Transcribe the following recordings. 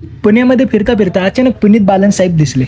पुण्यामध्ये फिरता फिरता अचानक पुनीत बालन साहेब दिसले.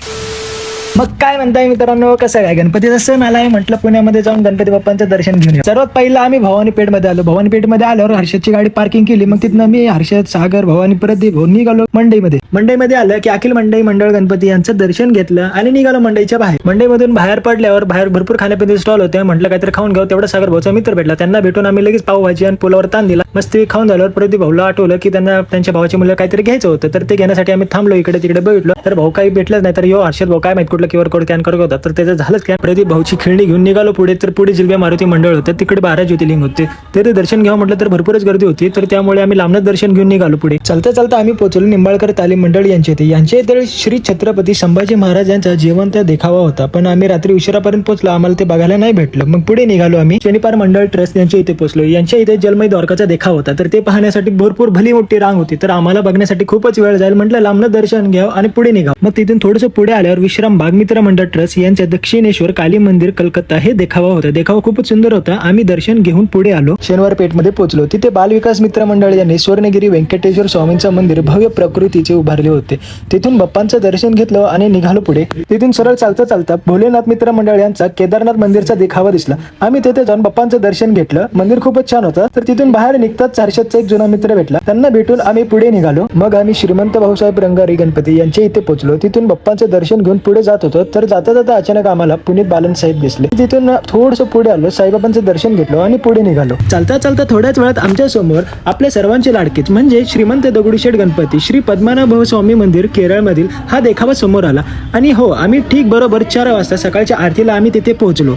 मग काय म्हणताय मित्रांनो, कसं काय गणपतीचा सण आलाय, म्हटलं पुण्यामध्ये जाऊन गणपती बाप्पांचं दर्शन घेऊन येऊ. सर्वात पहिला आम्ही भवानी पेठमध्ये आलो. भवानी पेठमध्ये आल्यावर हर्षदची गाडी पार्किंग केली. मग तिथनं मी हर्षद, सागर, भवानी परत निघालो मंडईमध्ये आलं की अखिल मंडई मंडळ गणपती यांचं दर्शन घेतलं आणि निघालो मंडईच्या बाहेर. मंडईमधून बाहेर पडल्यावर बाहेर भरपूर खाण्यापिण्याचे स्टॉल होते. म्हटलं काहीतरी खाऊन घेऊ. तेवढा सागर भाऊचा मित्र भेटला. त्यांना भेटून आम्ही लगेच पावभाजी आणि पुलावर ताण दिला. मस्त खाऊन झाल्यावर प्रदीप भाऊला आठवलं की त्यांना त्यांच्या भावाची मुलं काहीतरी घ्यायचं होतं, तर ते घेण्यासाठी आम्ही थांबलो. इकडे तिकडे बघितलो तर भाऊ काही भेटलंच नाही. तर हर्षद भाऊ काय माहित कुठलं QR कोड स्कॅन करत होता, तर त्याचं झालंच काय. प्रदीप भाऊची खेळणी घेऊन निघालो पुढे. तर पुढे जिल्बे मारुती मंडळ होतं, तिकडे 12 ज्योतिर्लिंग होते. ते दर्शन घ्यावं म्हटलं तर भरपूरच गर्दी होती. तर त्यामुळे आम्ही लांबनच दर्शन घेऊन निघालो पुढे. चालता आम्ही पोहोचलो निंबाळकर तालीम मंडळ यांच्या इथे श्री छत्रपती संभाजी महाराज यांचा जिवंत देखावा होता. पण आम्ही रात्री उशिरापर्यंत पोहोचलो, आम्हाला ते बघायला नाही भेटलं. मग पुढे निघालो आम्ही शनिपार मंडळ ट्रस्ट यांच्या इथे पोहोचलो. यांच्या इथे जलमय द्वारकाचा देखावा होता. तर ते पाहण्यासाठी भरपूर भली मोठी रांग होती. तर आम्हाला बघण्यासाठी खूपच वेळ जाईल. म्हटलं लांबनं दर्शन घ्यावं आणि पुढे निघावं. मग तिथून थोडंसं पुढे आल्यावर विश्राम बाग मित्र मंडळ ट्रस्ट यांच्या दक्षिणेश्वर काली मंदिर कलकत्ता हे देखावा होता. देखावा खूपच सुंदर होता. आम्ही दर्शन घेऊन पुढे आलो. शनिवार पेठमध्ये पोहोचलो. तिथे बालविकास मित्र मंडळ यांनी स्वर्णगिरी व्यंकटेश्वर स्वामींचं मंदिर भव्य प्रकृतीचे उभारले होते. तिथून बाप्पांचं दर्शन घेतलं आणि निघालो पुढे. तिथून सरळ चालता भोलेनाथ मित्र मंडळ यांचा केदारनाथ मंदिरचा देखावा दिसला. आम्ही तिथे जाऊन बाप्पांचं दर्शन घेतलं. मंदिर खूपच छान होतं. तर तिथून बाहेर निघताच हर्षदचा एक जुना मित्र भेटला. त्यांना भेटून आम्ही पुढे निघालो. मग आम्ही श्रीमंत भाऊसाहेब रंगारी गणपती यांच्या इथे पोहोचलो. तिथून बाप्पांचं दर्शन घेऊन पुढे जात होतो. तर जाता अचानक आम्हाला पुनीत बालन साहेब दिसले. तिथून थोडंसं पुढे आलो, साईबाबांचं दर्शन घेतलं आणि पुढे निघालो. चालता थोड्याच वेळात आमच्या समोर आपल्या सर्वांचे लाडकेच म्हणजे श्रीमंत दगडूशेठ गणपती श्री पद्मनाभ स्वामी मंदिर केरळमधील हा देखावा समोर आला. आणि हो, आम्ही ठीक बरोबर 4 वाजता सकाळच्या आरतीला आम्ही तिथे पोहोचलो.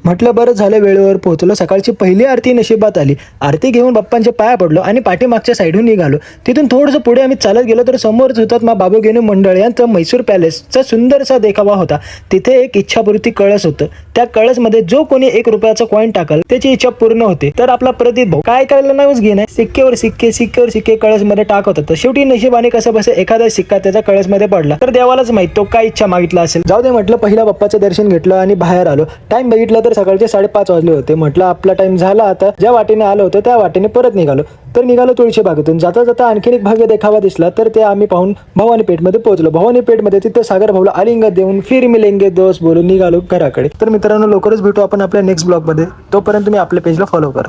म्हटलं बरं झालं वेळेवर पोहोचलो. सकाळची पहिली आरती नशिबात आली. आरती घेऊन बाप्पांच्या पाया पडलो आणि पाठीमागच्या साईडून निघालो. तिथून थोडंसं पुढे आम्ही चालत गेलो तर समोरच हुतात्मा बाबूगेनू मंडळ यांचा म्हैसूर पॅलेसचा सुंदरसा देखावा होता. तिथे एक इच्छापूर्ती कळस होतं. त्या कळसमध्ये जो कोणी 1 रुपयाचा कॉईन टाकल त्याची इच्छा पूर्ण होते. तर आपला प्रदीप भाऊ काय करायला नावच घेणार, सिक्केवर सिक्के कळसमध्ये टाकत होता. शेवटी नशिबाने कसं बस एखादा सिक्का त्याच्या कळसमध्ये पडला. तर देवालाच माहित तो काय इच्छा मागितला असेल. जाऊ दे म्हटलं, पहिला बाप्पाचं दर्शन घेतलं आणि बाहेर आलो. टाइम बघितला तर सकाळचे 5:30 वाजले होते. म्हटलं आपला टाइम झाला आता. ज्या वाटेने आलो होतो त्या वाटेने परत निघालो. तर निघालो तुळशी बागेतून. जाता आणखीन एक भव्य देखावा दिसला. तर ते आम्ही पाहून भवानी पेठमध्ये पोहोचलो. भवानी पेठमध्ये तिथे सागर भाऊला आलिंगन देऊन फिर मिलेंगे दोस्त बोलून निघालो घराकडे. तर मित्रांनो, लवकरच भेटू आपण आपल्या नेक्स्ट ब्लॉगमध्ये. तोपर्यंत तुम्ही आपल्या पेजला फॉलो करा.